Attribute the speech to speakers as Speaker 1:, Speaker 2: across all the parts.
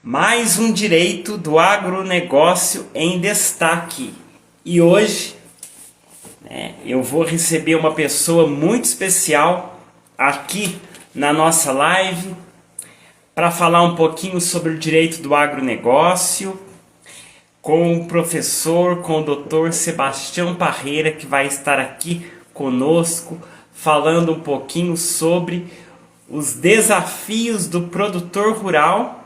Speaker 1: Mais um direito do agronegócio em destaque. E hoje, eu vou receber uma pessoa muito especial aqui na nossa live para falar um pouquinho sobre o direito do agronegócio com o professor, com o doutor Sebastião Parreira, que vai estar aqui conosco falando um pouquinho sobre os desafios do produtor rural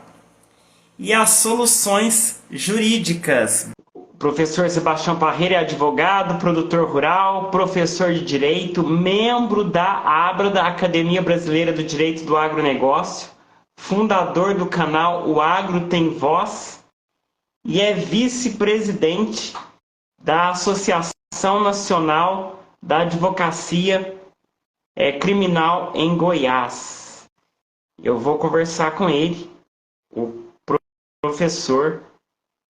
Speaker 1: e as soluções jurídicas. O professor Sebastião Parreira é advogado, produtor rural, professor de direito, membro da ABRA, da Academia Brasileira do Direito do Agronegócio, fundador do canal O Agro Tem Voz e é vice-presidente da Associação Nacional da Advocacia Criminal em Goiás. Eu vou conversar com ele, o professor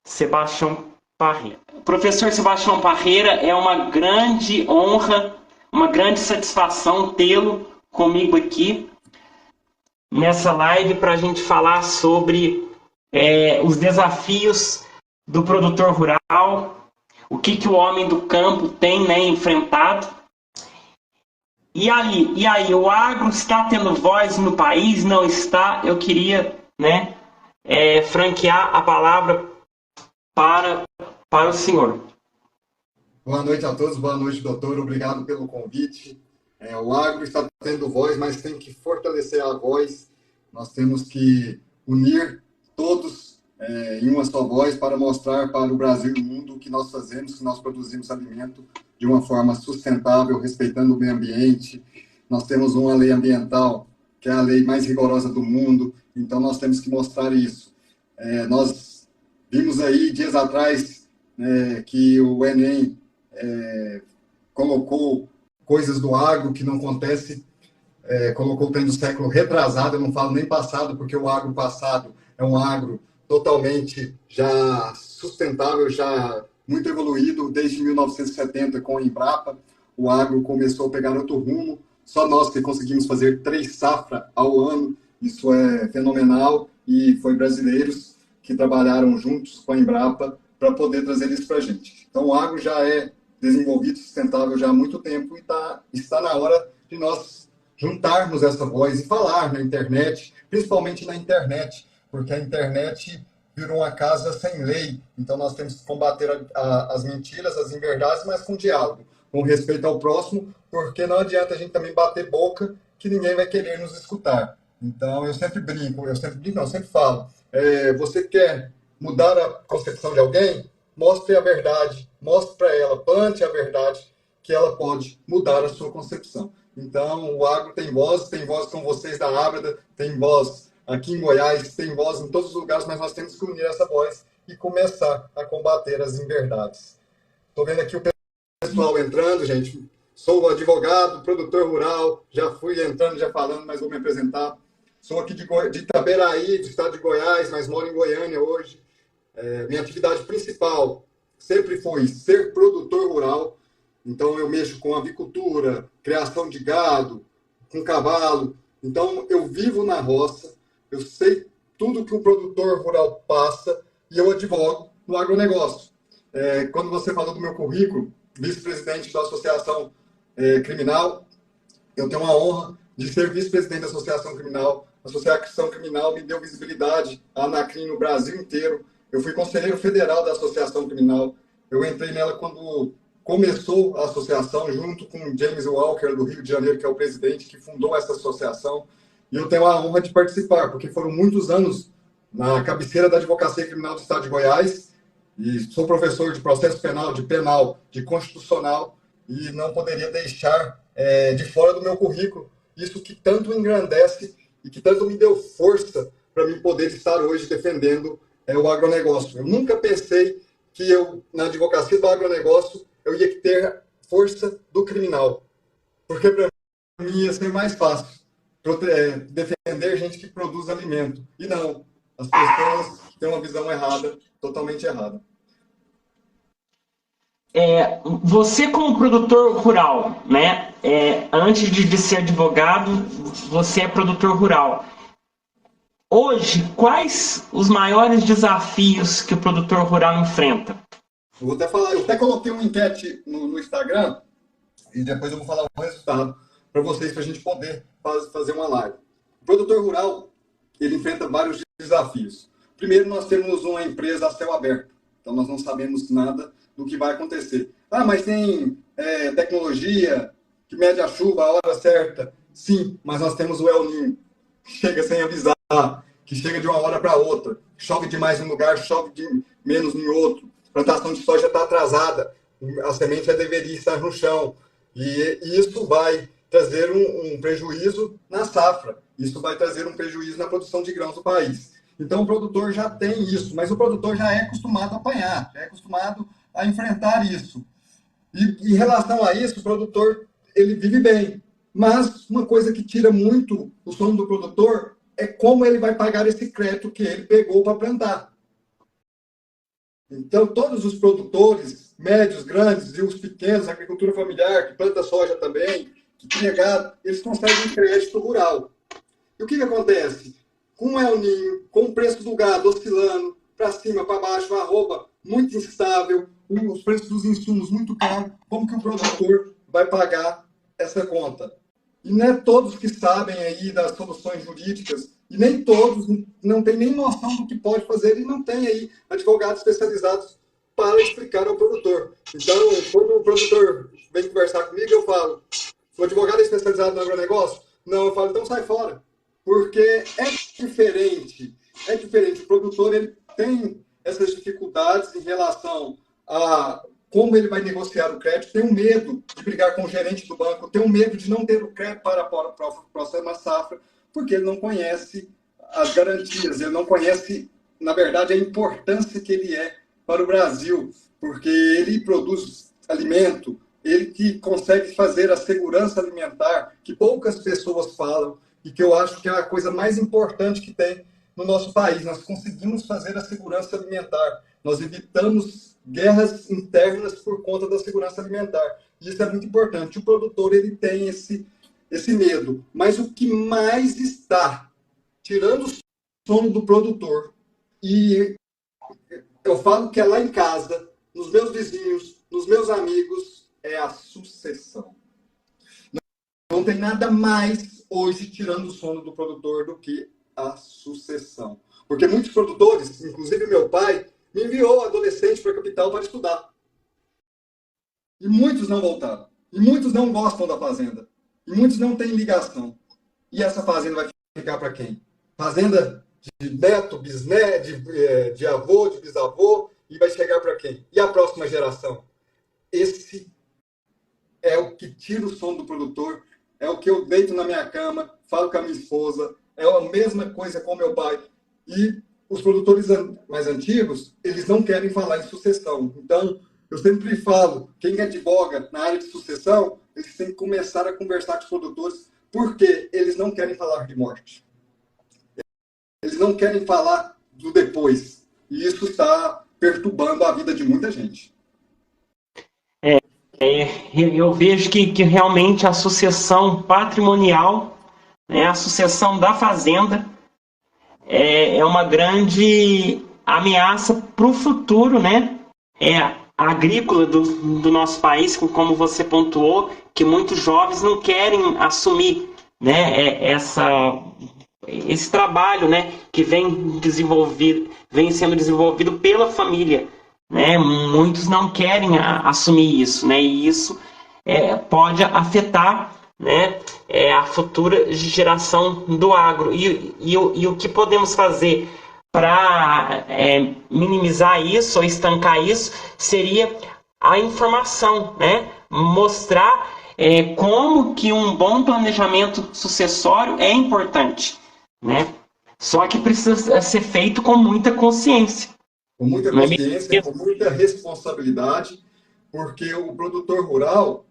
Speaker 1: Sebastião Parreira. O professor Sebastião Parreira, é uma grande honra, uma grande satisfação tê-lo comigo aqui nessa live para a gente falar sobre os desafios do produtor rural, o que o homem do campo tem enfrentado. E aí, o agro está tendo voz no país? Não está? Eu queria franquear a palavra para o senhor.
Speaker 2: Boa noite a todos, boa noite, doutor. Obrigado pelo convite. O agro está tendo voz, mas tem que fortalecer a voz. Nós temos que unir todos em uma só voz para mostrar para o Brasil e o mundo o que nós fazemos, que nós produzimos alimento de uma forma sustentável, respeitando o meio ambiente. Nós temos uma lei ambiental, que é a lei mais rigorosa do mundo, então nós temos que mostrar isso. Nós vimos aí, dias atrás, que o Enem colocou coisas do agro que não acontece, colocou o trem do século retrasado, eu não falo nem passado, porque o agro passado é um agro totalmente já sustentável, já muito evoluído, desde 1970 com a Embrapa, o agro começou a pegar outro rumo, só nós que conseguimos fazer 3 safras ao ano, isso é fenomenal, e foi brasileiros que trabalharam juntos com a Embrapa para poder trazer isso para a gente. Então o agro já é desenvolvido, sustentável já há muito tempo e está na hora de nós juntarmos essa voz e falar na internet, principalmente na internet, porque a internet virou uma casa sem lei, então nós temos que combater as mentiras, as inverdades, mas com diálogo, com respeito ao próximo, porque não adianta a gente também bater boca que ninguém vai querer nos escutar. Então eu sempre falo, você quer mudar a concepção de alguém? Mostre a verdade, mostre para ela, plante a verdade, que ela pode mudar a sua concepção. Então o agro tem voz com vocês da Ábrada, tem voz aqui em Goiás, tem voz em todos os lugares, mas nós temos que unir essa voz e começar a combater as inverdades. Estou vendo aqui o pessoal entrando, gente. Sou advogado, produtor rural, já fui entrando, já falando, mas vou me apresentar. Sou aqui de Itaberaí, do estado de Goiás, mas moro em Goiânia hoje. Minha atividade principal sempre foi ser produtor rural. Então eu mexo com avicultura, criação de gado, com cavalo. Então eu vivo na roça. Eu sei tudo que o produtor rural passa e eu advogo no agronegócio. Quando você falou do meu currículo, vice-presidente da Associação Criminal, eu tenho a honra de ser vice-presidente da Associação Criminal. A Associação Criminal me deu visibilidade, a Anacrim, no Brasil inteiro. Eu fui conselheiro federal da Associação Criminal. Eu entrei nela quando começou a associação, junto com o James Walker, do Rio de Janeiro, que é o presidente, que fundou essa associação. E eu tenho a honra de participar, porque foram muitos anos na cabeceira da Advocacia Criminal do Estado de Goiás, e sou professor de processo penal, de constitucional, e não poderia deixar de fora do meu currículo isso que tanto engrandece e que tanto me deu força para mim poder estar hoje defendendo o agronegócio. Eu nunca pensei que eu, na advocacia do agronegócio, eu ia ter força do criminal, porque para mim ia ser mais fácil defender gente que produz alimento. E não, as pessoas têm uma visão errada, totalmente errada.
Speaker 1: Você como produtor rural, antes de ser advogado, você é produtor rural. Hoje, quais os maiores desafios que o produtor rural enfrenta?
Speaker 2: Eu vou até falar, eu até coloquei uma enquete no Instagram e depois eu vou falar o resultado para vocês, para a gente poder fazer uma live. O produtor rural, ele enfrenta vários desafios. Primeiro, nós temos uma empresa a céu aberto, então nós não sabemos nada do que vai acontecer. Ah, mas tem tecnologia que mede a chuva a hora certa. Sim, mas nós temos o El Niño, que chega sem avisar, que chega de uma hora para outra. Chove demais em um lugar, chove de menos em outro. A plantação de soja está atrasada, a semente já deveria estar no chão. E isso vai trazer um prejuízo na safra. Isso vai trazer um prejuízo na produção de grãos do país. Então, o produtor já tem isso, mas o produtor já é acostumado a apanhar, já é acostumado a enfrentar isso. E em relação a isso, o produtor ele vive bem. Mas uma coisa que tira muito o sono do produtor é como ele vai pagar esse crédito que ele pegou para plantar. Então, todos os produtores, médios, grandes e os pequenos, agricultura familiar, que planta soja também, que cria gado, eles conseguem crédito rural. E o que acontece? Com o El Niño, com o preço do gado oscilando para cima, para baixo, a arroba muito instável, os preços dos insumos muito caros, como que o produtor vai pagar essa conta? E não é todos que sabem aí das soluções jurídicas, e nem todos não têm nem noção do que pode fazer, e não tem aí advogados especializados para explicar ao produtor. Então, quando o produtor vem conversar comigo, eu falo, o advogado é especializado no agronegócio? Não, eu falo, então sai fora. Porque é diferente. É diferente. O produtor ele tem essas dificuldades em relação a como ele vai negociar o crédito, tem um medo de brigar com o gerente do banco, tem um medo de não ter o crédito para a próxima safra, porque ele não conhece as garantias, ele não conhece, na verdade, a importância que ele é para o Brasil, porque ele produz alimento, ele que consegue fazer a segurança alimentar, que poucas pessoas falam, e que eu acho que é a coisa mais importante que tem no nosso país. Nós conseguimos fazer a segurança alimentar, nós evitamos guerras internas por conta da segurança alimentar. Isso é muito importante. O produtor ele tem esse medo. Mas o que mais está tirando o sono do produtor, e eu falo que é lá em casa, nos meus vizinhos, nos meus amigos, é a sucessão. Não tem nada mais hoje tirando o sono do produtor do que a sucessão. Porque muitos produtores, inclusive meu pai, me enviou adolescente para a capital para estudar. E muitos não voltaram. E muitos não gostam da fazenda. E muitos não têm ligação. E essa fazenda vai ficar para quem? Fazenda de neto, bisneto, de avô, de bisavô, e vai chegar para quem? E a próxima geração? Esse é o que tira o sono do produtor, é o que eu deito na minha cama, falo com a minha esposa, é a mesma coisa com meu pai. E os produtores mais antigos, eles não querem falar em sucessão. Então, eu sempre falo, quem advoga na área de sucessão, eles têm que começar a conversar com os produtores, porque eles não querem falar de morte. Eles não querem falar do depois. E isso está perturbando a vida de muita gente.
Speaker 1: Eu vejo que realmente a sucessão patrimonial, né, a sucessão da fazenda, é uma grande ameaça para o futuro, né? Agrícola do nosso país, como você pontuou, que muitos jovens não querem assumir, né, esse trabalho, né, que vem sendo desenvolvido pela família, né? Muitos não querem assumir isso, né? E isso pode afetar, né, a futura geração do agro. E o que podemos fazer para minimizar isso ou estancar isso seria a informação, né? Mostrar como que um bom planejamento sucessório é importante, né? Só que precisa ser feito com muita consciência.
Speaker 2: Com muita
Speaker 1: Não é
Speaker 2: consciência,
Speaker 1: mesmo?
Speaker 2: com muita responsabilidade, porque o produtor rural,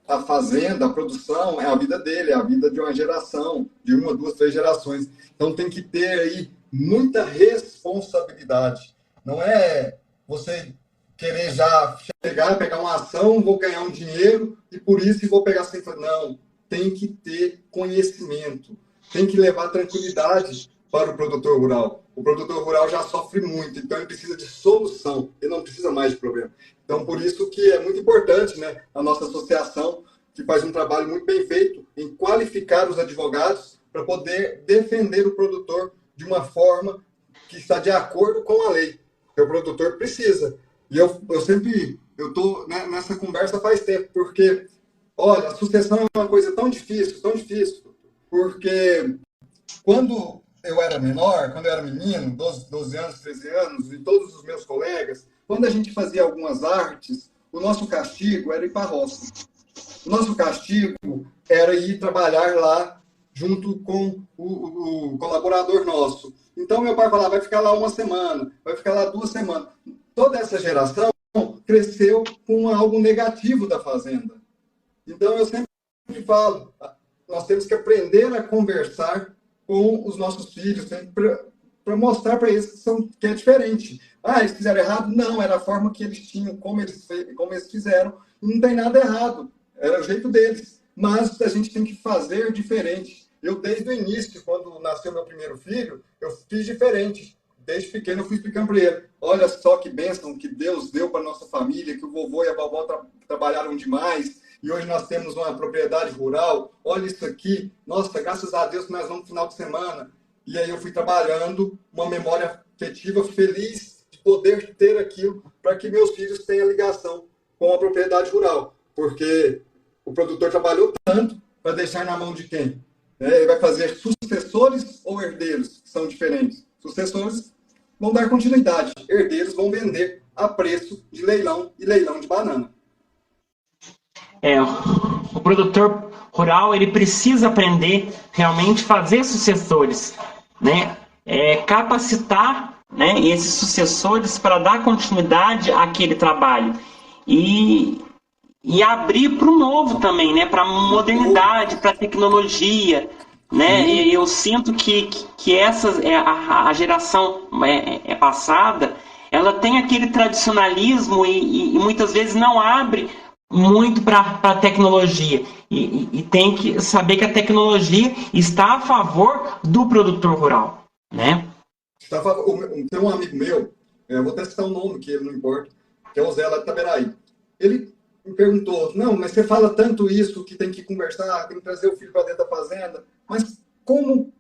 Speaker 2: a fazenda, a produção é a vida dele, é a vida de uma geração, de uma, duas, três gerações. Então tem que ter aí muita responsabilidade. Não é você querer já chegar, pegar uma ação, vou ganhar um dinheiro e por isso vou pegar sempre. Não, tem que ter conhecimento. tem que levar tranquilidade para o produtor rural. O produtor rural já sofre muito, então ele precisa de solução, ele não precisa mais de problema. Então, por isso que é muito importante, né, a nossa associação, que faz um trabalho muito bem feito em qualificar os advogados para poder defender o produtor de uma forma que está de acordo com a lei, que o produtor precisa. E eu estou nessa conversa faz tempo, porque, olha, a sucessão é uma coisa tão difícil, porque quando eu era menor, quando eu era menino, 12 anos, 13 anos, e todos os meus colegas, quando a gente fazia algumas artes, o nosso castigo era ir para a roça. O nosso castigo era ir trabalhar lá junto com o colaborador nosso. Então, meu pai falava, vai ficar lá uma semana, vai ficar lá 2 semanas. Toda essa geração cresceu com algo negativo da fazenda. Então, eu sempre falo, nós temos que aprender a conversar com os nossos filhos, para mostrar para eles que é diferente. Ah, eles fizeram errado? Não, era a forma que eles tinham, como eles fizeram. Não tem nada errado, era o jeito deles. Mas a gente tem que fazer diferente. Eu, desde o início, quando nasceu meu primeiro filho, eu fiz diferente. Desde pequeno eu fui explicando para ele, olha só que bênção que Deus deu para nossa família, que o vovô e a vovó trabalharam demais, e hoje nós temos uma propriedade rural, olha isso aqui, nossa, graças a Deus que nós vamos no final de semana. E aí eu fui trabalhando uma memória afetiva feliz de poder ter aquilo para que meus filhos tenham ligação com a propriedade rural, porque o produtor trabalhou tanto para deixar na mão de quem? Ele vai fazer sucessores ou herdeiros, que são diferentes. Sucessores vão dar continuidade, herdeiros vão vender a preço de leilão e leilão de banana.
Speaker 1: O produtor rural ele precisa aprender realmente fazer sucessores, né? Capacitar, né, esses sucessores para dar continuidade àquele trabalho e abrir para o novo também, né? Para a modernidade, para a tecnologia, né? E eu sinto que a geração passada, ela tem aquele tradicionalismo e muitas vezes não abre muito para a tecnologia e tem que saber que a tecnologia está a favor do produtor rural, né?
Speaker 2: Tem um amigo meu, eu vou até citar um nome que não importa, que é o Zé lá de Itaberaí. Ele me perguntou, não, mas você fala tanto isso que tem que conversar, tem que trazer o filho para dentro da fazenda, mas como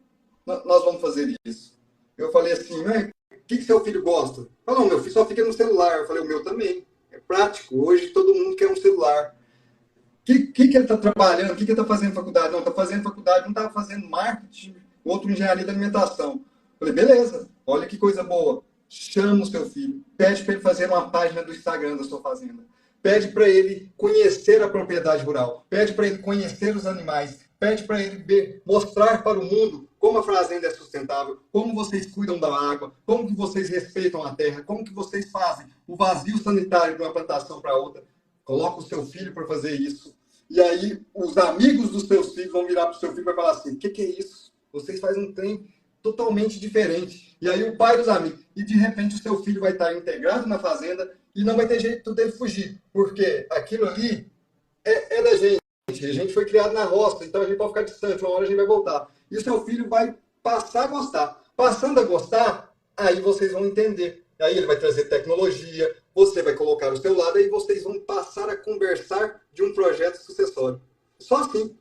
Speaker 2: nós vamos fazer isso? Eu falei assim, o que seu filho gosta? Falou, meu filho só fica no celular. Eu falei, o meu também. É prático, hoje todo mundo quer um celular. O que ele está trabalhando? O que ele está fazendo faculdade? Não, está fazendo faculdade, não está fazendo marketing, outro engenharia da alimentação. Eu falei, beleza, olha que coisa boa. Chama o seu filho, pede para ele fazer uma página do Instagram da sua fazenda. Pede para ele conhecer a propriedade rural, pede para ele conhecer os animais, pede para ele mostrar para o mundo como a fazenda é sustentável, como vocês cuidam da água, como que vocês respeitam a terra, como que vocês fazem o vazio sanitário de uma plantação para outra. Coloca o seu filho para fazer isso. E aí os amigos dos seus filhos vão virar para o seu filho e vai falar assim, o que é isso? Vocês fazem um trem totalmente diferente. E aí o pai dos amigos. E de repente o seu filho vai estar integrado na fazenda e não vai ter jeito dele fugir. Porque aquilo ali é da gente. A gente foi criado na roça, então a gente pode ficar distante, uma hora a gente vai voltar. E o seu filho vai passar a gostar. Passando a gostar, aí vocês vão entender. Aí ele vai trazer tecnologia, você vai colocar o seu lado, aí vocês vão passar a conversar de um projeto sucessório. Só assim.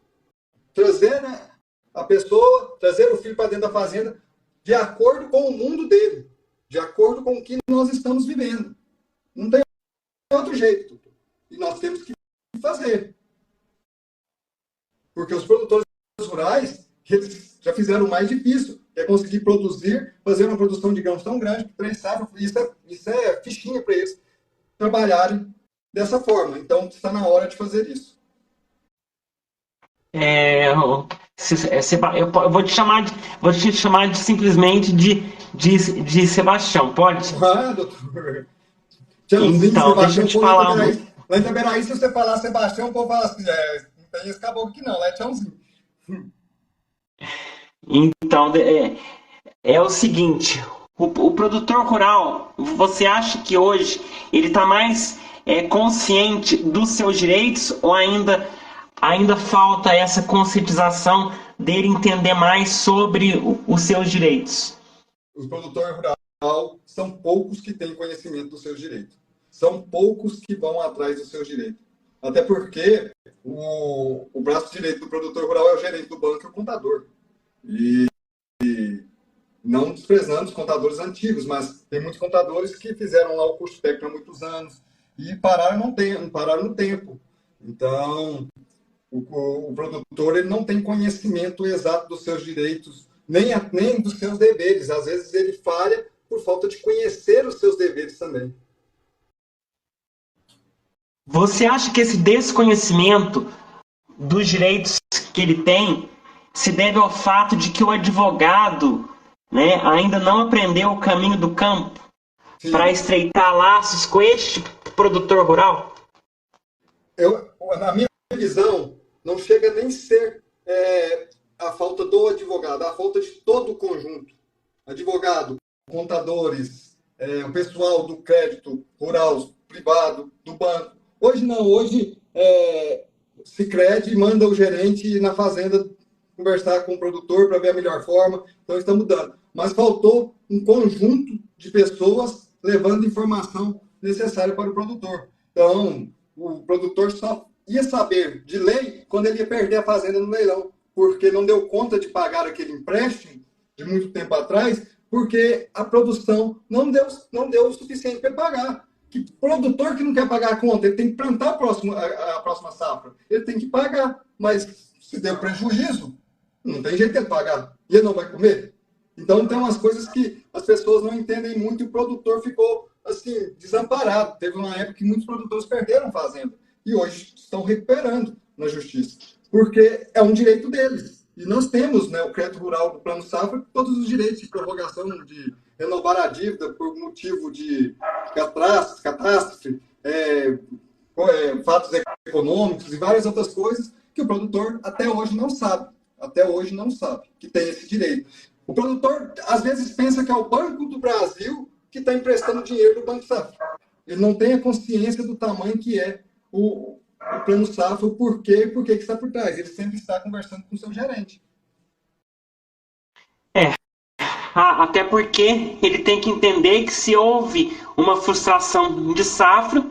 Speaker 2: Trazer, né, a pessoa, trazer o filho para dentro da fazenda de acordo com o mundo dele, de acordo com o que nós estamos vivendo. Não tem outro jeito. E nós temos que fazer. Porque os produtores rurais, eles já fizeram o mais difícil, que é conseguir produzir, fazer uma produção de grãos tão grande que 3 safras, isso é fichinha para eles trabalharem dessa forma. Então, está na hora de fazer isso.
Speaker 1: Eu vou te chamar de simplesmente de Sebastião, pode?
Speaker 2: Doutor. Tchauzinho,
Speaker 1: então,
Speaker 2: Sebastião,
Speaker 1: deixa eu te falar.
Speaker 2: Lá em Itaberaí, se você falar Sebastião, o povo fala assim, não tem esse caboclo aqui não, lá é tchauzinho.
Speaker 1: Então, é o seguinte, o produtor rural, você acha que hoje ele está mais consciente dos seus direitos ou ainda falta essa conscientização dele entender mais sobre os seus direitos?
Speaker 2: Os produtores rurais são poucos que têm conhecimento dos seus direitos. São poucos que vão atrás dos seus direitos. Até porque o braço direito do produtor rural é o gerente do banco e o contador. E não desprezando os contadores antigos, mas tem muitos contadores que fizeram lá o curso técnico há muitos anos e pararam no tempo. Então, o produtor ele não tem conhecimento exato dos seus direitos, nem dos seus deveres. Às vezes ele falha por falta de conhecer os seus deveres também.
Speaker 1: Você acha que esse desconhecimento dos direitos que ele tem se deve ao fato de que o advogado, né, ainda não aprendeu o caminho do campo para estreitar laços com este produtor rural?
Speaker 2: Na minha visão, não chega nem a ser a falta do advogado, a falta de todo o conjunto. Advogado, contadores, o pessoal do crédito rural, privado, do banco. Hoje não, hoje Sicredi manda o gerente na fazenda conversar com o produtor para ver a melhor forma, então está mudando. Mas faltou um conjunto de pessoas levando informação necessária para o produtor. Então, o produtor só ia saber de lei quando ele ia perder a fazenda no leilão, porque não deu conta de pagar aquele empréstimo de muito tempo atrás, porque a produção não deu o suficiente para ele pagar. Que produtor que não quer pagar a conta, ele tem que plantar a próxima safra, ele tem que pagar, mas se deu prejuízo, não tem jeito de ele pagar, e ele não vai comer. Então tem umas coisas que as pessoas não entendem muito e o produtor ficou assim, desamparado. Teve uma época que muitos produtores perderam fazenda e hoje estão recuperando na justiça, porque é um direito deles. E nós temos, né, o crédito rural do Plano Safra, todos os direitos de prorrogação, de renovar a dívida por motivo de catástrofe, fatos econômicos e várias outras coisas que o produtor até hoje não sabe que tem esse direito. O produtor, às vezes, pensa que é o Banco do Brasil que está emprestando dinheiro do Banco Safra. Ele não tem a consciência do tamanho que é o Plano Safra, o porquê e por que está por trás. Ele sempre está conversando com o seu gerente.
Speaker 1: Até porque ele tem que entender que se houve uma frustração de safra,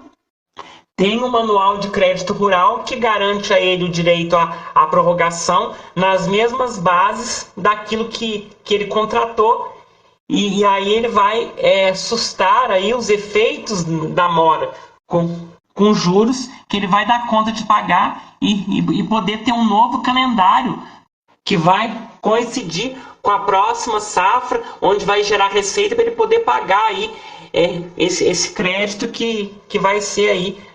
Speaker 1: tem um manual de crédito rural que garante a ele o direito à prorrogação nas mesmas bases daquilo que ele contratou, e aí ele vai sustar aí os efeitos da mora com juros que ele vai dar conta de pagar e poder ter um novo calendário que vai coincidir com a próxima safra, onde vai gerar receita para ele poder pagar aí esse crédito que vai ser aí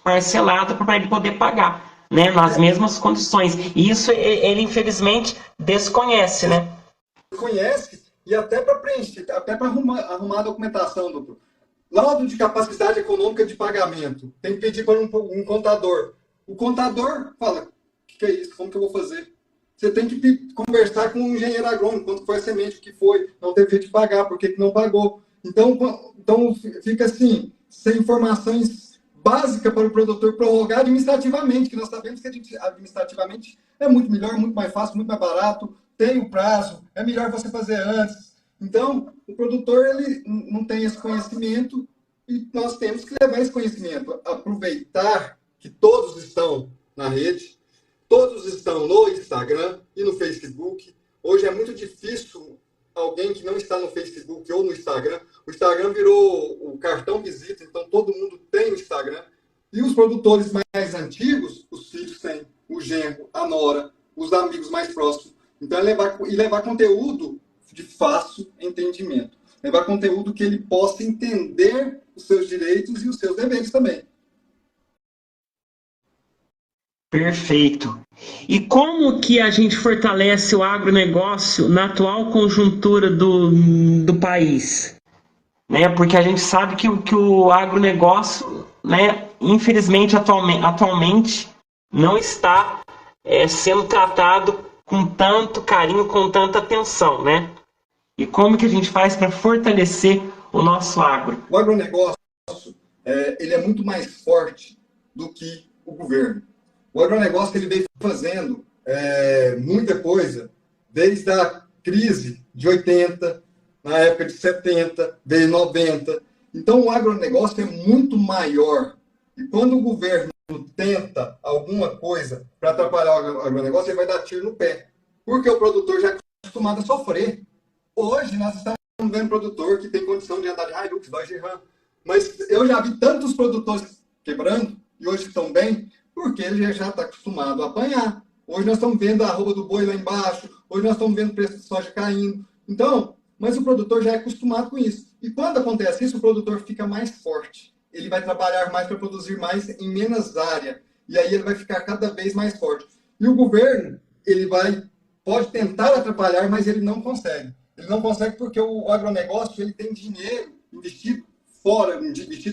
Speaker 1: parcelado para ele poder pagar, né, nas mesmas condições. E isso ele infelizmente desconhece, né?
Speaker 2: Desconhece, e até para preencher, até para arrumar a documentação, doutor. Laudo de capacidade econômica de pagamento. Tem que pedir para um contador. O contador fala, o que é isso? Como que eu vou fazer? Você tem que conversar com um engenheiro agrônomo, quanto foi a semente, o que foi, não teve jeito de pagar, por que não pagou. Então fica assim, sem informações básicas para o produtor prorrogar administrativamente, que nós sabemos que administrativamente é muito melhor, muito mais fácil, muito mais barato, tem o prazo, é melhor você fazer antes. Então, o produtor ele não tem esse conhecimento e nós temos que levar esse conhecimento, aproveitar que todos estão na rede, todos estão no Instagram e no Facebook. Hoje é muito difícil alguém que não está no Facebook ou no Instagram. O Instagram virou o cartão visita, então todo mundo tem o Instagram. E os produtores mais antigos, os filhos têm, o genro, a nora, os amigos mais próximos. Então, levar conteúdo de fácil entendimento. Levar conteúdo que ele possa entender os seus direitos e os seus deveres também.
Speaker 1: Perfeito. E como que a gente fortalece o agronegócio na atual conjuntura do país? Né? Porque a gente sabe que o agronegócio, né, infelizmente, atualmente não está sendo tratado com tanto carinho, com tanta atenção, né? E como que a gente faz para fortalecer o nosso agro?
Speaker 2: O agronegócio ele é muito mais forte do que o governo. O agronegócio que ele veio fazendo muita coisa, desde a crise de 80, na época de 70, veio 90. Então, o agronegócio é muito maior. E quando o governo tenta alguma coisa para atrapalhar o agronegócio, ele vai dar tiro no pé. Porque o produtor já é acostumado a sofrer. Hoje, nós estamos vendo produtor que tem condição de andar de Hilux, Dodge Ram. Mas eu já vi tantos produtores quebrando, e hoje estão bem, porque ele já está acostumado a apanhar. Hoje nós estamos vendo a arroba do boi lá embaixo, hoje nós estamos vendo o preço de soja caindo. Então, mas o produtor já é acostumado com isso. E quando acontece isso, o produtor fica mais forte. Ele vai trabalhar mais para produzir mais em menos área. E aí ele vai ficar cada vez mais forte. E o governo, pode tentar atrapalhar, mas ele não consegue. Ele não consegue porque o agronegócio ele tem dinheiro investido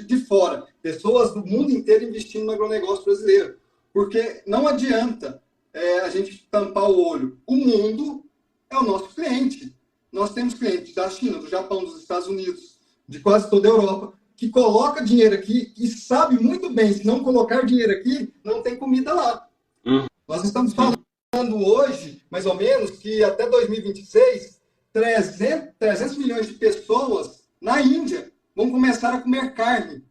Speaker 2: de fora. Pessoas do mundo inteiro investindo no agronegócio brasileiro. Porque não adianta a gente tampar o olho. O mundo é o nosso cliente. Nós temos clientes da China, do Japão, dos Estados Unidos, de quase toda a Europa, que coloca dinheiro aqui e sabe muito bem, se não colocar dinheiro aqui, não tem comida lá. Nós estamos falando hoje, mais ou menos, que até 2026, 300 milhões de pessoas na Índia vão começar a comer carne.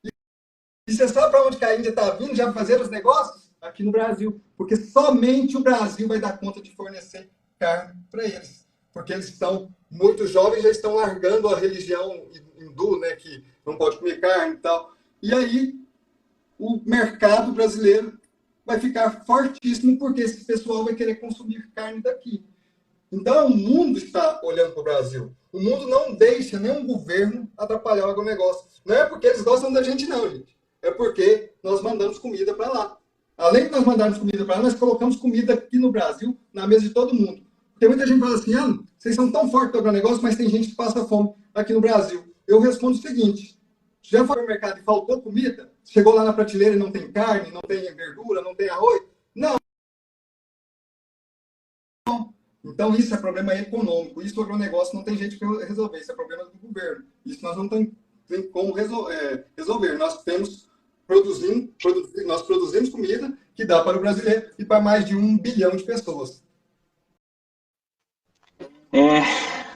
Speaker 2: E você sabe para onde que a Índia está vindo já fazer os negócios? Aqui no Brasil. Porque somente o Brasil vai dar conta de fornecer carne para eles. Porque eles estão, muitos jovens já estão largando a religião hindu, né, que não pode comer carne e tal. E aí, o mercado brasileiro vai ficar fortíssimo porque esse pessoal vai querer consumir carne daqui. Então, o mundo está olhando para o Brasil. O mundo não deixa nenhum governo atrapalhar o agronegócio. Não é porque eles gostam da gente, não, gente. É porque nós mandamos comida para lá. Além de nós mandarmos comida para lá, nós colocamos comida aqui no Brasil, na mesa de todo mundo. Porque muita gente fala assim, vocês são tão fortes no agronegócio, mas tem gente que passa fome aqui no Brasil. Eu respondo o seguinte, já foi ao mercado e faltou comida? Chegou lá na prateleira e não tem carne, não tem verdura, não tem arroz? Não. Então, isso é problema econômico. Isso o agronegócio não tem jeito de resolver. Isso é problema do governo. Isso nós não tem como resolver. Nós produzimos comida que dá para o brasileiro e para mais de 1 bilhão de pessoas.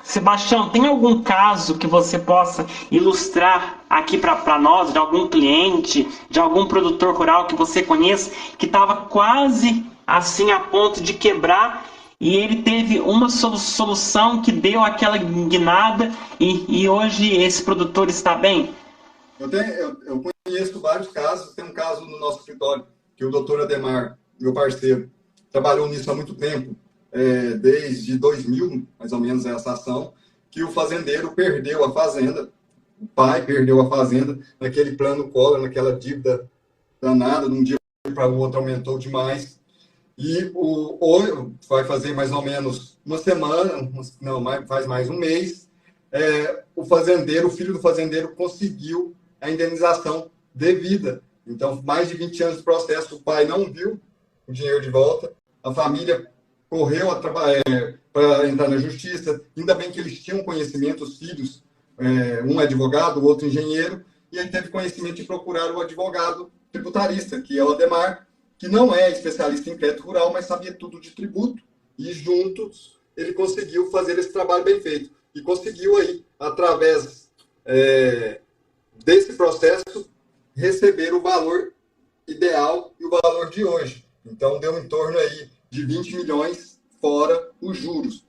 Speaker 1: Sebastião, tem algum caso que você possa ilustrar aqui para nós, de algum cliente, de algum produtor rural que você conheça, que estava quase assim a ponto de quebrar e ele teve uma solução que deu aquela guinada e hoje esse produtor está bem?
Speaker 2: Eu conheço vários casos. Tem um caso no nosso escritório que o doutor Ademar, meu parceiro, trabalhou nisso há muito tempo, desde 2000, mais ou menos, essa ação, que o fazendeiro perdeu a fazenda, o pai perdeu a fazenda naquele plano Collor, naquela dívida danada, de um dia para o outro aumentou demais. E vai fazer mais ou menos uma semana, faz mais um mês, o filho do fazendeiro conseguiu a indenização devida. Então, mais de 20 anos de processo, o pai não viu o dinheiro de volta, a família correu para entrar na justiça, ainda bem que eles tinham conhecimento, os filhos, um advogado, o outro engenheiro, e ele teve conhecimento de procurar o advogado tributarista, que é o Ademar, que não é especialista em crédito rural, mas sabia tudo de tributo, e juntos ele conseguiu fazer esse trabalho bem feito. E conseguiu aí, através desse processo, receber o valor ideal e o valor de hoje. Então, deu em torno aí de 20 milhões fora os juros.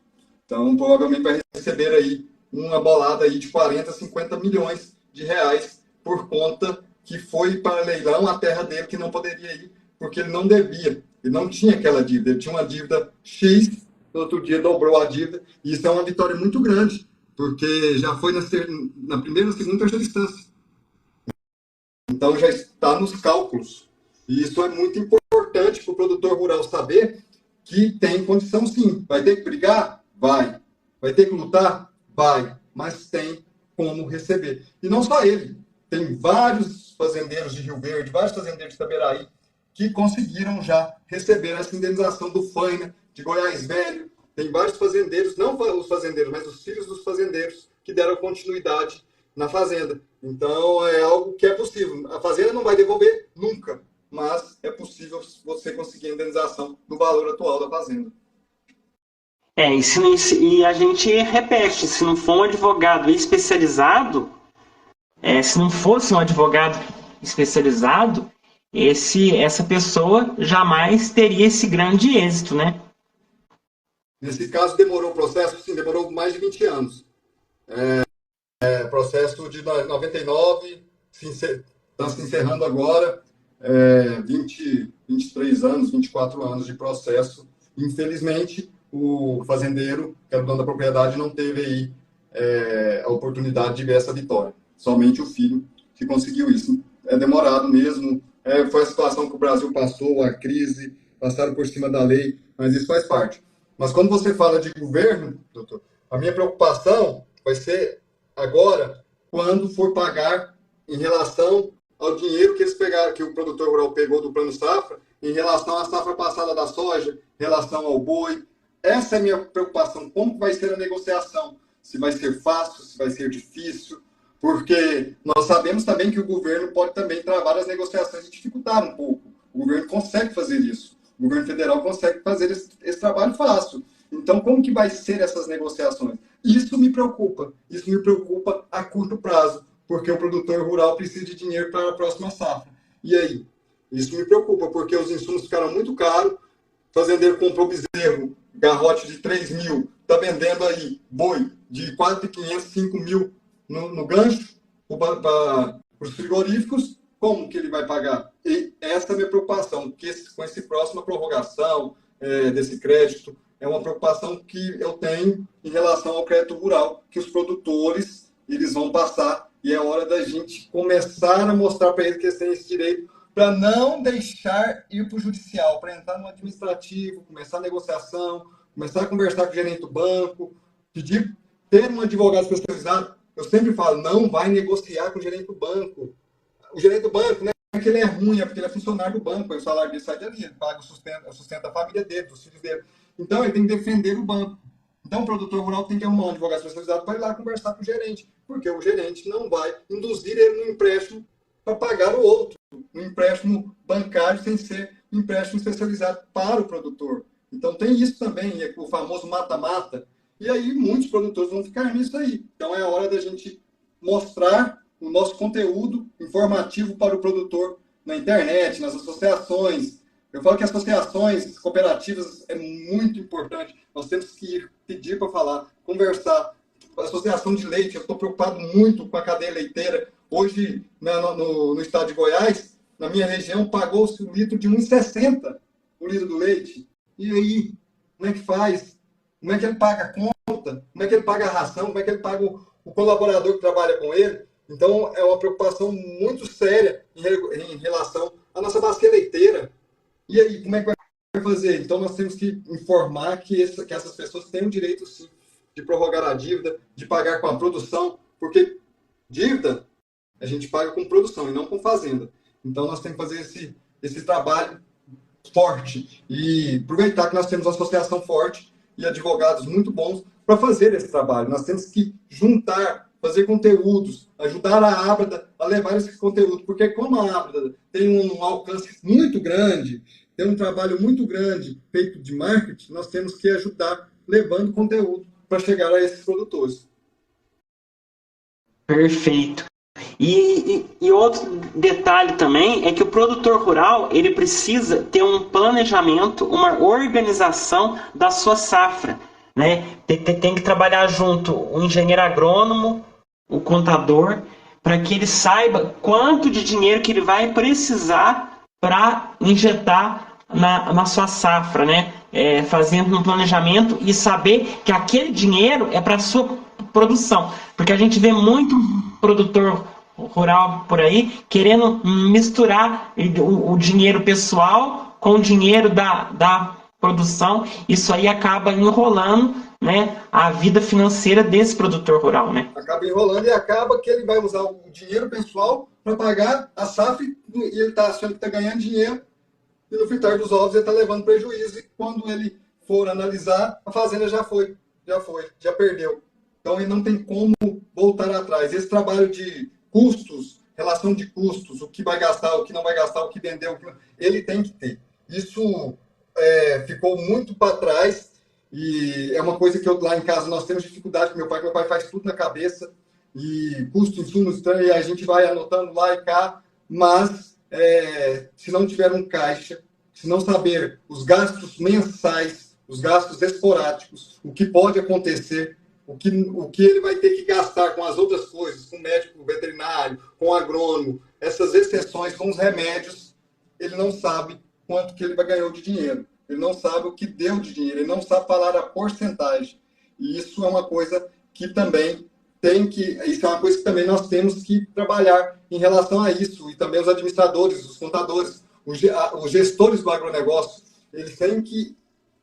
Speaker 2: Então, provavelmente vai receber aí uma bolada aí de 40, 50 milhões de reais por conta que foi para leilão a terra dele que não poderia ir, porque ele não devia, ele não tinha aquela dívida, ele tinha uma dívida X, no outro dia dobrou a dívida, e isso é uma vitória muito grande, porque já foi na primeira, segunda e terceira instância. Então já está nos cálculos. E isso é muito importante para o produtor rural saber que tem condição sim. Vai ter que brigar? Vai. Vai ter que lutar? Vai. Mas tem como receber. E não só ele. Tem vários fazendeiros de Rio Verde, vários fazendeiros de Itaberaí, que conseguiram já receber essa indenização do Faina, de Goiás Velho. Tem vários fazendeiros, não os fazendeiros, mas os filhos dos fazendeiros, que deram continuidade na fazenda. Então, é algo que é possível. A fazenda não vai devolver nunca, mas é possível você conseguir a indenização do valor atual da fazenda.
Speaker 1: E a gente repete, se não for um advogado especializado, se não fosse um advogado especializado, essa pessoa jamais teria esse grande êxito, né?
Speaker 2: Nesse caso, demorou o processo? Sim, demorou mais de 20 anos. Processo de 99, está se encerrando agora, 23 anos, 24 anos de processo. Infelizmente, o fazendeiro, que era o dono da propriedade, não teve aí a oportunidade de ver essa vitória. Somente o filho que conseguiu isso. É demorado mesmo, foi a situação que o Brasil passou, a crise, passaram por cima da lei, mas isso faz parte. Mas quando você fala de governo, doutor, a minha preocupação vai ser agora, quando for pagar em relação ao dinheiro que eles pegaram, que o produtor rural pegou do Plano Safra, em relação à safra passada da soja, em relação ao boi. Essa é a minha preocupação. Como vai ser a negociação? Se vai ser fácil, se vai ser difícil, porque nós sabemos também que o governo pode também travar as negociações e dificultar um pouco. O governo consegue fazer isso. O governo federal consegue fazer esse trabalho fácil. Então, como que vai ser essas negociações? Isso me preocupa a curto prazo, porque o produtor rural precisa de dinheiro para a próxima safra. E aí? Isso me preocupa, porque os insumos ficaram muito caros, o fazendeiro comprou bezerro, garrote de 3 mil, está vendendo aí boi de 4.500, 5 mil no gancho para os frigoríficos, como que ele vai pagar? E essa é a minha preocupação, que com essa próxima prorrogação desse crédito, é uma preocupação que eu tenho em relação ao crédito rural, que os produtores eles vão passar, e é hora da gente começar a mostrar para eles que eles têm esse direito, para não deixar ir para o judicial, para entrar no administrativo, começar a negociação, começar a conversar com o gerente do banco, pedir, ter um advogado especializado. Eu sempre falo, não vai negociar com o gerente do banco. O gerente do banco, não é porque ele é ruim, é porque ele é funcionário do banco, aí o salário dele sai dali, ele paga, sustenta a família dele, os filhos dele. Então, ele tem que defender o banco. Então, o produtor rural tem que arrumar um advogado especializado para ir lá conversar com o gerente, porque o gerente não vai induzir ele no empréstimo para pagar o outro, um empréstimo bancário sem ser um empréstimo especializado para o produtor. Então, tem isso também, o famoso mata-mata, e aí muitos produtores vão ficar nisso aí. Então, é a hora da gente mostrar o nosso conteúdo informativo para o produtor na internet, nas associações. Eu falo que as associações cooperativas é muito importante. Nós temos que ir pedir para falar, conversar. A associação de leite, eu estou preocupado muito com a cadeia leiteira. Hoje, no estado de Goiás, na minha região, pagou-se o litro de 1,60 o litro do leite. E aí, como é que faz? Como é que ele paga a conta? Como é que ele paga a ração? Como é que ele paga o colaborador que trabalha com ele? Então, é uma preocupação muito séria em relação à nossa bacia leiteira. E aí, como é que vai fazer? Então, nós temos que informar que essas pessoas têm o direito, sim, de prorrogar a dívida, de pagar com a produção, porque dívida a gente paga com produção e não com fazenda. Então, nós temos que fazer esse trabalho forte e aproveitar que nós temos uma associação forte e advogados muito bons para fazer esse trabalho. Nós temos que juntar, fazer conteúdos, ajudar a Abrada a levar esse conteúdo, porque como a Abrada tem um alcance muito grande, tem um trabalho muito grande feito de marketing, nós temos que ajudar levando conteúdo para chegar a esses produtores.
Speaker 1: Perfeito. E outro detalhe também é que o produtor rural ele precisa ter um planejamento, uma organização da sua safra, né? Tem que trabalhar junto o engenheiro agrônomo, o contador, para que ele saiba quanto de dinheiro que ele vai precisar para injetar na sua safra, né? Fazendo um planejamento e saber que aquele dinheiro é para a sua produção, porque a gente vê muito produtor rural por aí querendo misturar o dinheiro pessoal com o dinheiro da produção. Isso aí acaba enrolando, né, a vida financeira desse produtor rural, né?
Speaker 2: Acaba enrolando e acaba que ele vai usar o dinheiro pessoal para pagar a safra e ele está achando que está ganhando dinheiro e no fritar dos ovos ele está levando prejuízo e quando ele for analisar, a fazenda já perdeu. Então ele não tem como voltar atrás. Esse trabalho de custos, relação de custos, o que vai gastar, o que não vai gastar, o que vendeu, ele tem que ter. Isso ficou muito para trás e é uma coisa que lá em casa nós temos dificuldade com meu pai faz tudo na cabeça e custo, insumos, e a gente vai anotando lá e cá, mas se não tiver um caixa, se não saber os gastos mensais, os gastos esporádicos, o que pode acontecer, o que ele vai ter que gastar com as outras coisas, com o médico veterinário, com o agrônomo, essas exceções com os remédios, ele não sabe quanto que ele vai ganhar de dinheiro. Ele não sabe o que deu de dinheiro, ele não sabe falar a porcentagem. E isso é uma coisa que também isso é uma coisa que também nós temos que trabalhar em relação a isso. E também os administradores, os contadores, os gestores do agronegócio, eles têm que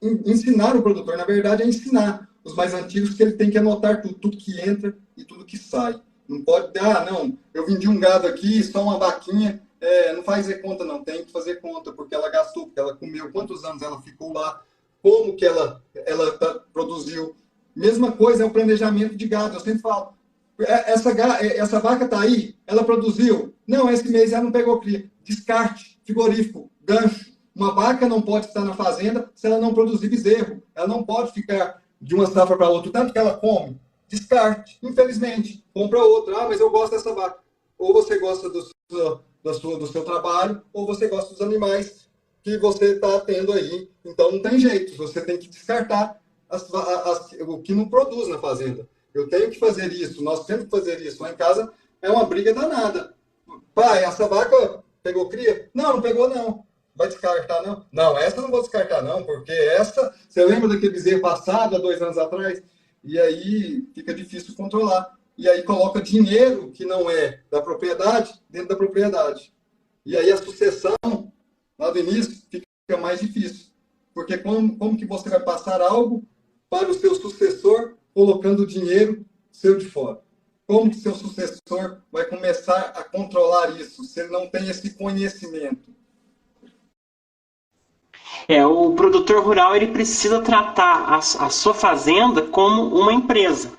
Speaker 2: ensinar o produtor, na verdade, é ensinar os mais antigos que ele tem que anotar tudo que entra e tudo que sai. Não pode, não, eu vendi um gado aqui, só uma vaquinha, não faz conta, não, tem que fazer conta, porque ela gastou, porque ela comeu, quantos anos ela ficou lá, como que ela produziu. Mesma coisa é o planejamento de gado, eu sempre falo, essa vaca está aí, ela produziu, não, esse mês ela não pegou cria, descarte, frigorífico, gancho. Uma vaca não pode estar na fazenda se ela não produzir bezerro, ela não pode ficar de uma safra para outra, tanto que ela come, descarte, infelizmente, compra outra, mas eu gosto dessa vaca. Ou você gosta do seu trabalho, ou você gosta dos animais que você está tendo aí. Então não tem jeito, você tem que descartar o que não produz na fazenda. Eu tenho que fazer isso, nós temos que fazer isso. Lá em casa é uma briga danada. Pai, essa vaca pegou cria? Não pegou não. Vai descartar não? Não, essa eu não vou descartar não, porque essa, você lembra daquele bezerro passado há 2 anos atrás? E aí fica difícil controlar. E aí coloca dinheiro que não é da propriedade dentro da propriedade. E aí a sucessão, lá do início, fica mais difícil. Porque como que você vai passar algo para o seu sucessor colocando dinheiro seu de fora? Como que seu sucessor vai começar a controlar isso se ele não tem esse conhecimento?
Speaker 1: O produtor rural ele precisa tratar a sua fazenda como uma empresa,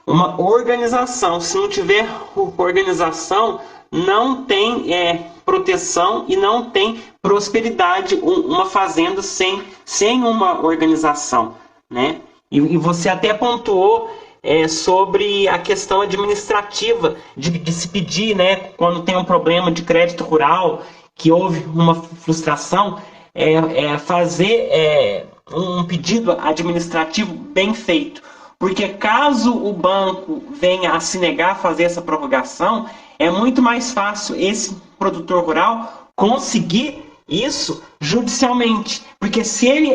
Speaker 1: uma organização. Se não tiver organização, não tem proteção e não tem prosperidade uma fazenda sem uma organização, né? E você até pontuou sobre a questão administrativa de se pedir, né, quando tem um problema de crédito rural, que houve uma frustração, fazer um pedido administrativo bem feito. Porque caso o banco venha a se negar a fazer essa prorrogação, é muito mais fácil esse produtor rural conseguir isso judicialmente. Porque se ele,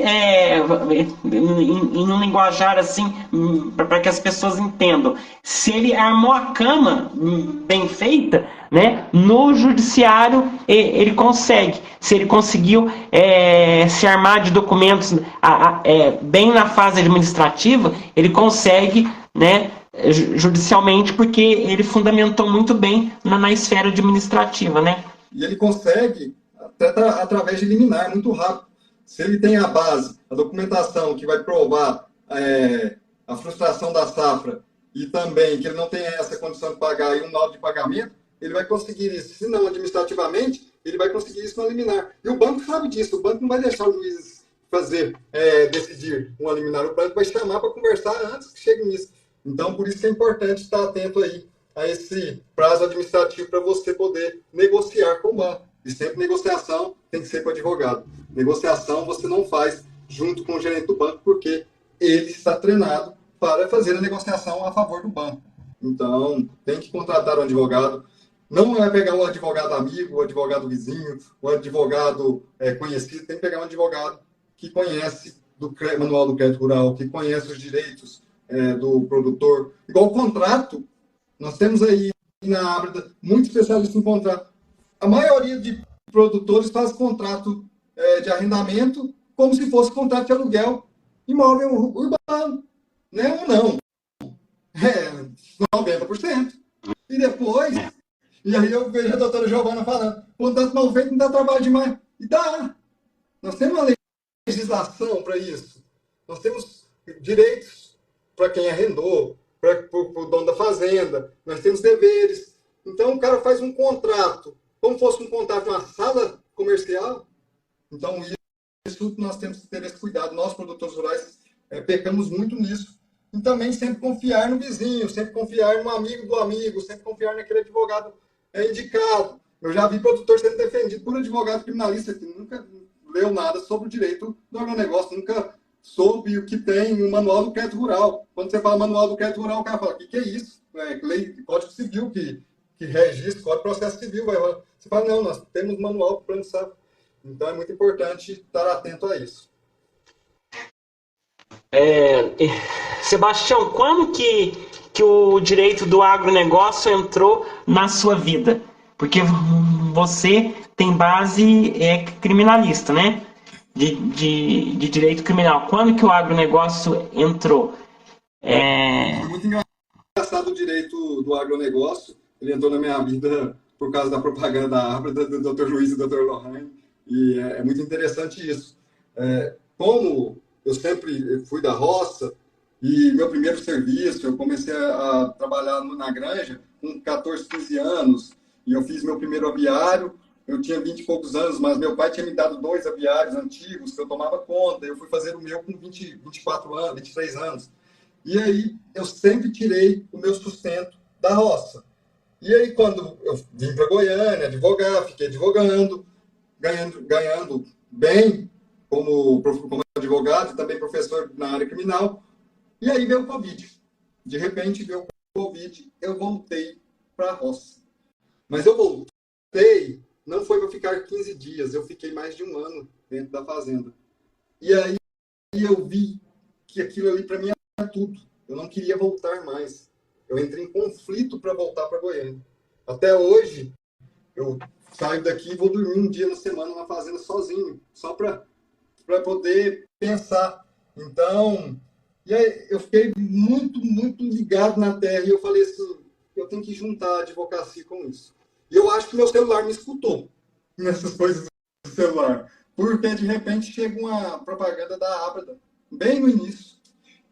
Speaker 1: em um linguajar assim, para que as pessoas entendam, se ele armou a cama bem feita, né, no judiciário ele consegue. Se ele conseguiu se armar de documentos bem na fase administrativa, ele consegue, né, judicialmente, porque ele fundamentou muito bem na esfera administrativa, né?
Speaker 2: E ele consegue até através de liminar, muito rápido. Se ele tem a base, a documentação que vai provar a frustração da safra e também que ele não tem essa condição de pagar e um laudo de pagamento, ele vai conseguir isso. Se não administrativamente, ele vai conseguir isso no liminar. E o banco sabe disso. O banco não vai deixar o juiz decidir um liminar. O banco vai chamar para conversar antes que chegue nisso. Então, por isso que é importante estar atento aí a esse prazo administrativo para você poder negociar com o banco. E sempre negociação tem que ser com o advogado. Negociação você não faz junto com o gerente do banco, porque ele está treinado para fazer a negociação a favor do banco. Então, tem que contratar um advogado. Não é pegar um advogado amigo, um advogado vizinho, um advogado conhecido. Tem que pegar um advogado que conhece do manual do crédito rural, que conhece os direitos do produtor. Igual o contrato, nós temos aí na Ábrida muitos especialistas em contrato. A maioria de produtores faz contrato de arrendamento como se fosse contrato de aluguel imóvel urbano. Né? Ou não. 90%. E depois, e aí eu vejo a doutora Giovana falando, contrato mal feito não dá trabalho demais. E dá. Nós temos uma legislação para isso. Nós temos direitos para quem arrendou, para o dono da fazenda. Nós temos deveres. Então, o cara faz um contrato, como fosse um contrato de uma sala comercial. Então, isso nós temos que ter esse cuidado. Nós, produtores rurais, pecamos muito nisso. E também sempre confiar no vizinho, sempre confiar no amigo do amigo, sempre confiar naquele advogado indicado. Eu já vi produtor sendo defendido por advogado criminalista que nunca leu nada sobre o direito do agronegócio, nunca soube o que tem no manual do crédito rural. Quando você fala manual do crédito rural, o cara fala, o que é isso? Lei, Código Civil que rege isso, Código de Processo Civil. Você fala, não, nós temos manual para plano de safra. Então é muito importante estar atento a isso.
Speaker 1: Sebastião, quando que o direito do agronegócio entrou na sua vida? Porque você tem base criminalista, né? De direito criminal. Quando que o agronegócio entrou?
Speaker 2: Foi muito engraçado o direito do agronegócio. Ele entrou na minha vida por causa da propaganda da Abra, do Dr. Luiz e do Dr. Lohane. E é muito interessante isso. Como eu sempre fui da roça, e meu primeiro serviço, eu comecei a trabalhar na granja com 14, 15 anos, e eu fiz meu primeiro aviário. Eu tinha 20 e poucos anos, mas meu pai tinha me dado 2 aviários antigos que eu tomava conta. Eu fui fazer o meu com 24 anos, 23 anos. E aí eu sempre tirei o meu sustento da roça. E aí quando eu vim para Goiânia advogar, fiquei advogando, ganhando bem como advogado e também professor na área criminal. E aí veio o Covid. De repente veio o Covid, eu voltei para a roça. Mas eu voltei, não foi para ficar 15 dias, eu fiquei mais de um ano dentro da fazenda. E aí eu vi que aquilo ali para mim era tudo. Eu não queria voltar mais. Eu entrei em conflito para voltar para Goiânia. Até hoje, eu saio daqui e vou dormir um dia na semana na fazenda sozinho, só para poder pensar. Então, e aí eu fiquei muito ligado na terra e eu falei assim, eu tenho que juntar a advocacia com isso. E eu acho que meu celular me escutou nessas coisas do celular, porque de repente chega uma propaganda da Abra, bem no início.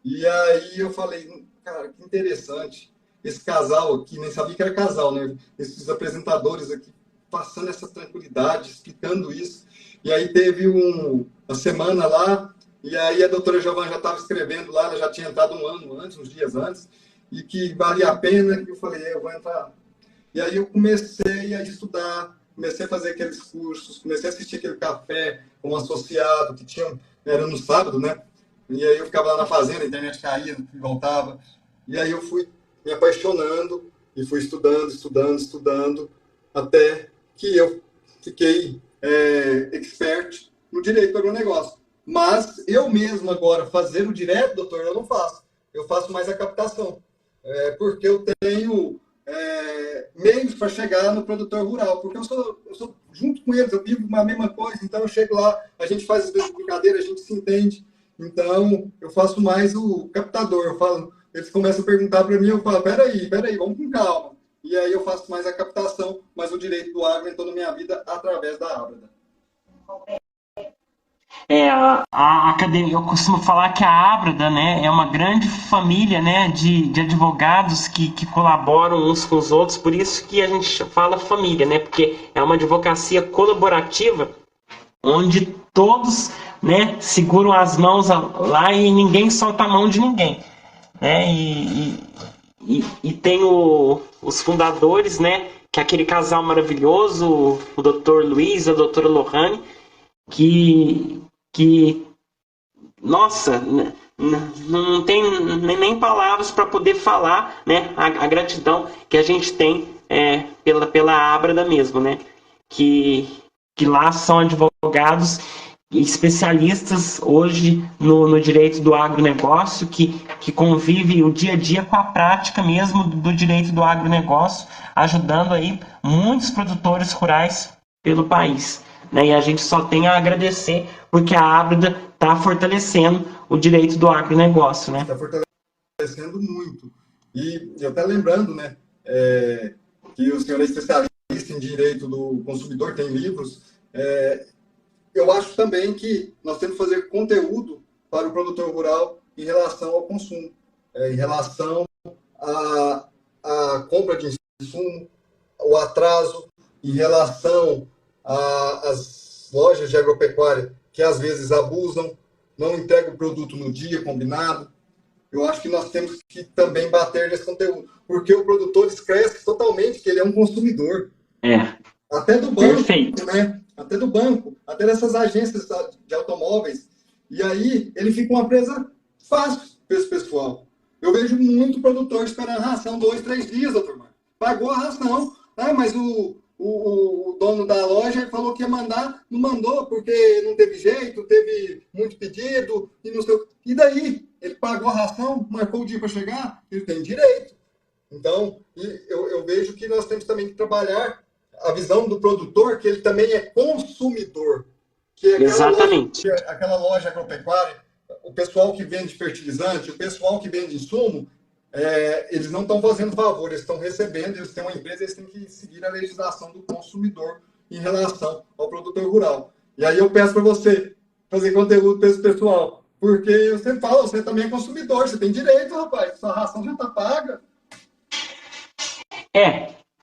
Speaker 2: E aí eu falei, cara, que interessante. Esse casal aqui, nem sabia que era casal, né? Esses apresentadores aqui passando essa tranquilidade, explicando isso. E aí teve uma semana lá, e aí a doutora Giovana já estava escrevendo lá, ela já tinha entrado um ano antes, uns dias antes, e que valia a pena, e eu falei, eu vou entrar. E aí eu comecei a estudar, comecei a fazer aqueles cursos, comecei a assistir aquele café como associado, que tinha, era no sábado, né? E aí eu ficava lá na fazenda, a internet caía e voltava. E aí eu fui me apaixonando e fui estudando, até que eu fiquei expert no direito do agronegócio. Mas eu mesmo agora, fazer o direto, doutor, eu não faço. Eu faço mais a captação. Porque eu tenho meios para chegar no produtor rural. Porque eu sou junto com eles, eu vivo a mesma coisa. Então eu chego lá, a gente faz as vezes brincadeiras, a gente se entende. Então, eu faço mais o captador. Eu falo, eles começam a perguntar para mim, eu falo, peraí, vamos com calma. E aí eu faço mais a captação, mas o direito do agro entrou na minha vida através da Ábrada.
Speaker 1: A academia, eu costumo falar que a Ábrada, né, é uma grande família, né, de advogados que colaboram uns com os outros, por isso que a gente fala família, né, porque é uma advocacia colaborativa onde todos, né, seguram as mãos lá e ninguém solta a mão de ninguém, né, e tem os fundadores, né, que é aquele casal maravilhoso, o Dr. Luiz e a doutora Lohane, que nossa, não tem nem palavras para poder falar, né, a gratidão que a gente tem pela Ábrada mesmo, né, que lá são advogados especialistas hoje no direito do agronegócio, que convive o dia a dia com a prática mesmo do direito do agronegócio, ajudando aí muitos produtores rurais pelo país. Né? E a gente só tem a agradecer porque a Ábrada está fortalecendo o direito do agronegócio. Né?
Speaker 2: Está fortalecendo muito. E eu até lembrando, né, que o senhor é especialista em direito do consumidor, tem livros. Eu acho também que nós temos que fazer conteúdo para o produtor rural em relação ao consumo, em relação à compra de insumo, o atraso em relação às lojas de agropecuária que às vezes abusam, não entregam o produto no dia combinado. Eu acho que nós temos que também bater nesse conteúdo, porque o produtor esquece totalmente que ele é um consumidor.
Speaker 1: É,
Speaker 2: Até do banco,
Speaker 1: perfeito.
Speaker 2: né? Até do banco, até dessas agências de automóveis. E aí ele fica uma presa fácil para esse pessoal. Eu vejo muito produtor esperando ração 2, 3 dias, doutor Marcos. Pagou a ração, né? Mas o dono da loja falou que ia mandar, não mandou porque não teve jeito, teve muito pedido e não sei o. E daí? Ele pagou a ração, marcou o dia para chegar, ele tem direito. Então, eu vejo que nós temos também que trabalhar a visão do produtor, que ele também é consumidor. Que é
Speaker 1: Exatamente.
Speaker 2: aquela loja agropecuária, o pessoal que vende fertilizante, o pessoal que vende insumo, eles não estão fazendo favor, eles estão recebendo, eles têm uma empresa, eles têm que seguir a legislação do consumidor em relação ao produtor rural. E aí eu peço para você fazer conteúdo para esse pessoal, porque você fala, você também é consumidor, você tem direito, rapaz, sua ração já está paga.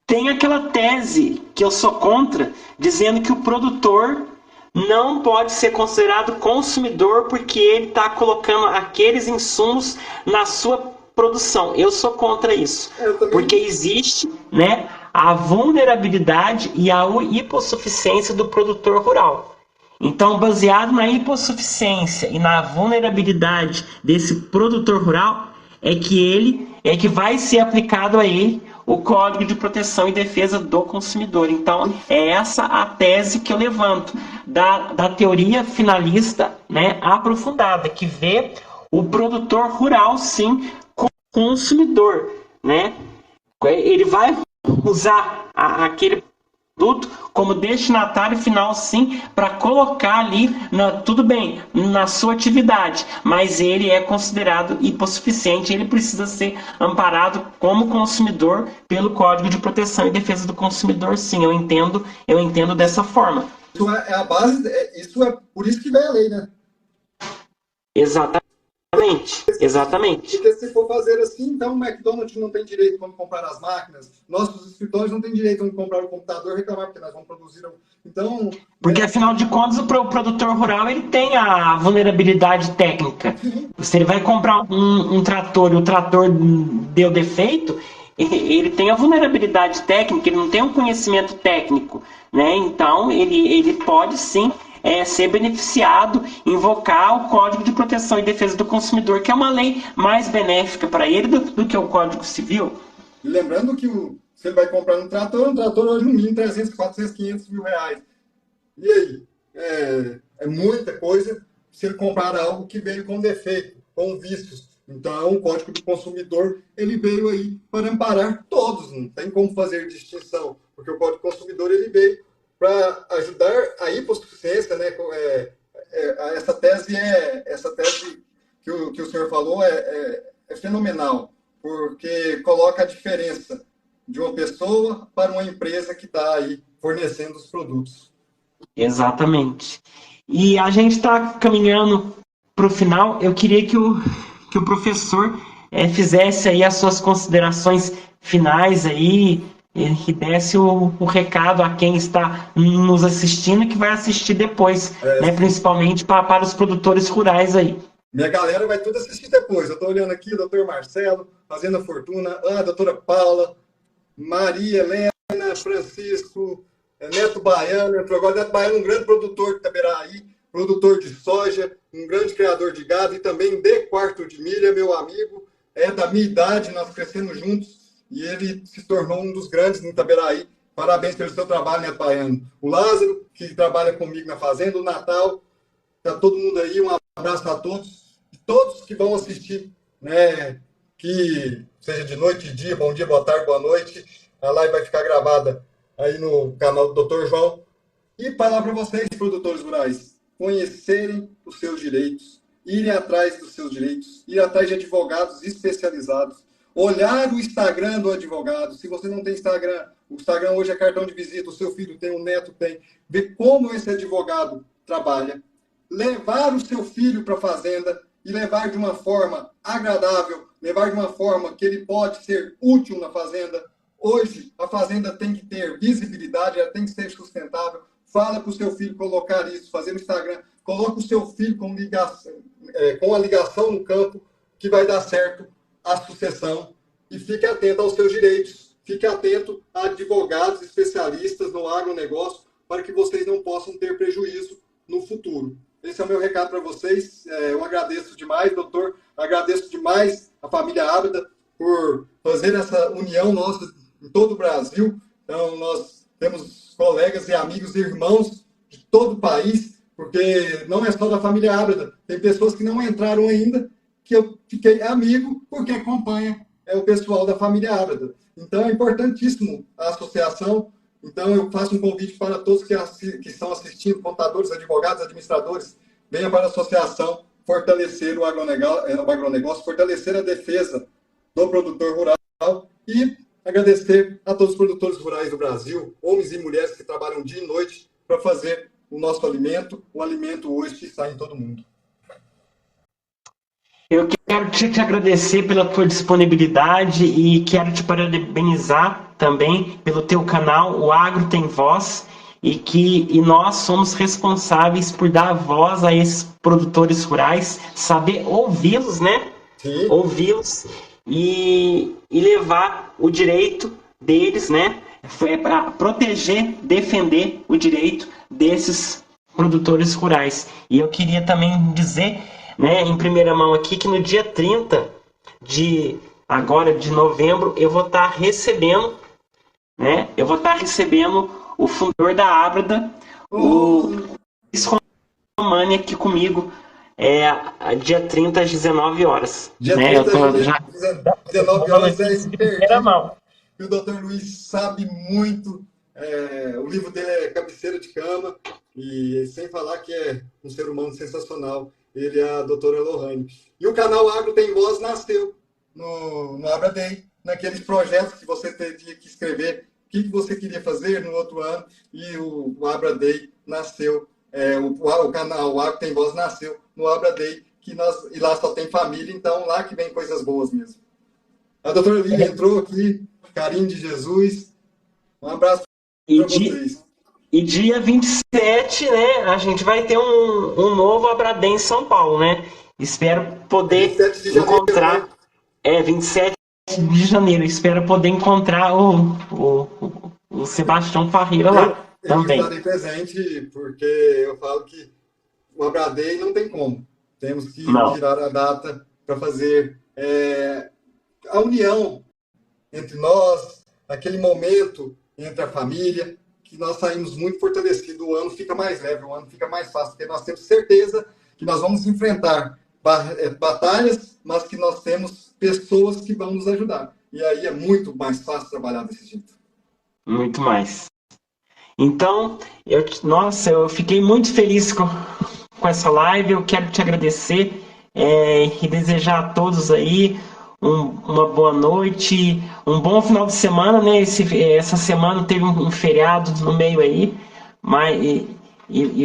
Speaker 1: Tem aquela tese que eu sou contra, dizendo que o produtor não pode ser considerado consumidor porque ele está colocando aqueles insumos na sua produção. Eu sou contra isso, porque existe, né, a vulnerabilidade e a hipossuficiência do produtor rural. Então, baseado na hipossuficiência e na vulnerabilidade desse produtor rural, é que vai ser aplicado a ele o Código de Proteção e Defesa do Consumidor. Então, é essa a tese que eu levanto da teoria finalista, né, aprofundada, que vê o produtor rural, sim, como consumidor, né? Ele vai usar aquele produto como destinatário final, sim, para colocar ali, tudo bem, na sua atividade, mas ele é considerado hipossuficiente, ele precisa ser amparado como consumidor pelo Código de Proteção e Defesa do Consumidor, sim, eu entendo dessa forma.
Speaker 2: Isso é a base, isso é por isso que vem a lei, né?
Speaker 1: Exatamente.
Speaker 2: Porque se for fazer assim, então o McDonald's não tem direito quando comprar as máquinas, nossos escritórios não têm direito quando comprar o computador reclamar, porque nós vamos produzir. Então.
Speaker 1: Porque afinal de contas o produtor rural ele tem a vulnerabilidade técnica. Se ele vai comprar um trator e o trator deu defeito, ele tem a vulnerabilidade técnica, ele não tem um conhecimento técnico, né? Então ele pode sim ser beneficiado, invocar o Código de Proteção e Defesa do Consumidor, que é uma lei mais benéfica para ele do que o Código Civil.
Speaker 2: E lembrando que se ele vai comprar um trator hoje no mínimo 300, 400, 500 mil reais. E aí? É muita coisa se ele comprar algo que veio com defeito, com vícios. Então, o Código do Consumidor, ele veio aí para amparar todos, não tem como fazer distinção, porque o Código do Consumidor, ele veio para ajudar a hipossuficiência, né? Essa tese que o senhor falou é fenomenal, porque coloca a diferença de uma pessoa para uma empresa que está aí fornecendo os produtos.
Speaker 1: Exatamente. E a gente está caminhando para o final. Eu queria que o professor fizesse aí as suas considerações finais aí, que desse o recado a quem está nos assistindo e que vai assistir depois, né, principalmente para os produtores rurais aí.
Speaker 2: Minha galera vai tudo assistir depois. Eu estou olhando aqui, o doutor Marcelo, Fazenda Fortuna, a doutora Paula, Maria Helena, Francisco, Neto Baiano, entrou agora. Neto Baiano, um grande produtor de Itaberaí, produtor de soja, um grande criador de gado e também de quarto de milha, meu amigo, é da minha idade, nós crescemos juntos e ele se tornou um dos grandes em Itaberaí. Parabéns pelo seu trabalho, Neto Baiano. O Lázaro, que trabalha comigo na fazenda, o Natal, tá todo mundo aí, um abraço a todos que vão assistir, né, que seja de noite e dia, bom dia, boa tarde, boa noite, a live vai ficar gravada aí no canal do Dr. João, e falar para vocês, produtores rurais, conhecerem os seus direitos, irem atrás dos seus direitos, ir atrás de advogados especializados, olhar o Instagram do advogado, se você não tem Instagram, o Instagram hoje é cartão de visita, o seu filho tem, o neto tem, ver como esse advogado trabalha, levar o seu filho para a fazenda e levar de uma forma agradável, levar de uma forma que ele pode ser útil na fazenda, Hoje, a fazenda tem que ter visibilidade, ela tem que ser sustentável. Fala para o seu filho colocar isso, fazer no Instagram. Coloca o seu filho com a ligação no campo, que vai dar certo a sucessão. E fique atento aos seus direitos. Fique atento a advogados especialistas no agronegócio para que vocês não possam ter prejuízo no futuro. Esse é o meu recado para vocês. Eu agradeço demais, doutor. Agradeço demais a família Ábida por fazer essa união nossa em todo o Brasil. Então, nós temos colegas e amigos e irmãos de todo o país, porque não é só da família Ábida. Tem pessoas que não entraram ainda, que eu fiquei amigo, porque acompanha o pessoal da família Ábida. Então, é importantíssimo a associação. Então, eu faço um convite para todos que estão assistindo, contadores, advogados, administradores, venham para a associação fortalecer o agronegócio, fortalecer a defesa do produtor rural e agradecer a todos os produtores rurais do Brasil, homens e mulheres que trabalham dia e noite para fazer o nosso alimento, o alimento hoje que está em todo mundo.
Speaker 1: Eu quero te agradecer pela tua disponibilidade e quero te parabenizar também pelo teu canal, o Agro Tem Voz, e nós somos responsáveis por dar voz a esses produtores rurais, saber ouvi-los, né?
Speaker 2: Sim.
Speaker 1: Ouvi-los e levar o direito deles, né? Para proteger, defender o direito desses produtores rurais. E eu queria também dizer, né, em primeira mão aqui, que no dia 30 de novembro eu vou estar recebendo, né? Eu vou estar recebendo o fundador da Ábida, o Luiz Romani, aqui comigo, dia 30 às 19 horas.
Speaker 2: Dia
Speaker 1: né?
Speaker 2: 30 às 19 horas é
Speaker 1: primeira mão.
Speaker 2: E o Dr. Luiz sabe muito. O livro dele é cabeceira de cama, e sem falar que é um ser humano sensacional. Ele é a doutora Lohane. E o canal Agro Tem Voz nasceu no Abra Day, naqueles projetos que você teria que escrever o que você queria fazer no outro ano, e o Abra Day nasceu, o canal Agro Tem Voz nasceu no Abra Day, e lá só tem família, então lá que vem coisas boas mesmo. A doutora Lília entrou aqui, carinho de Jesus, um abraço para vocês.
Speaker 1: E dia 27, né, a gente vai ter um novo Abra Day em São Paulo, né? Espero poder
Speaker 2: 27 de janeiro,
Speaker 1: encontrar...
Speaker 2: Né?
Speaker 1: 27 de janeiro. Espero poder encontrar o Sebastião Parreira lá também.
Speaker 2: Eu estarei presente, porque eu falo que o Abra Day não tem como. Temos que tirar a data para fazer a união entre nós, aquele momento entre a família, que nós saímos muito fortalecidos. O ano fica mais leve, o ano fica mais fácil, porque nós temos certeza que nós vamos enfrentar batalhas, mas que nós temos pessoas que vão nos ajudar. E aí é muito mais fácil trabalhar desse jeito.
Speaker 1: Muito mais. Então, eu fiquei muito feliz com essa live. Eu quero te agradecer e desejar a todos aí uma boa noite, um bom final de semana, né? Essa semana teve um feriado no meio aí, mas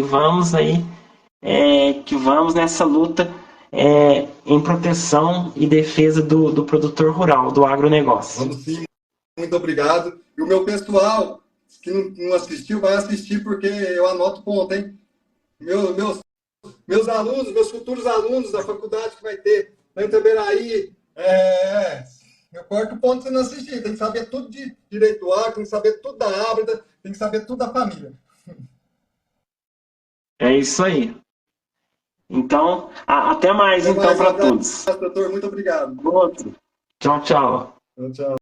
Speaker 1: vamos aí, que vamos nessa luta em proteção e defesa do produtor rural, do agronegócio.
Speaker 2: Vamos sim, muito obrigado. E o meu pessoal que não assistiu, vai assistir, porque eu anoto ponto, hein? Meus alunos, meus futuros alunos da faculdade que vai ter na Itaberaí, eu corto o ponto se não assistir. Tem que saber tudo de direito do agro, tem que saber tudo da Ábrida, tem que saber tudo da família.
Speaker 1: É isso aí. Então, até mais para todos.
Speaker 2: Doutor, muito obrigado.
Speaker 1: Outro. Tchau, tchau.
Speaker 2: Tchau.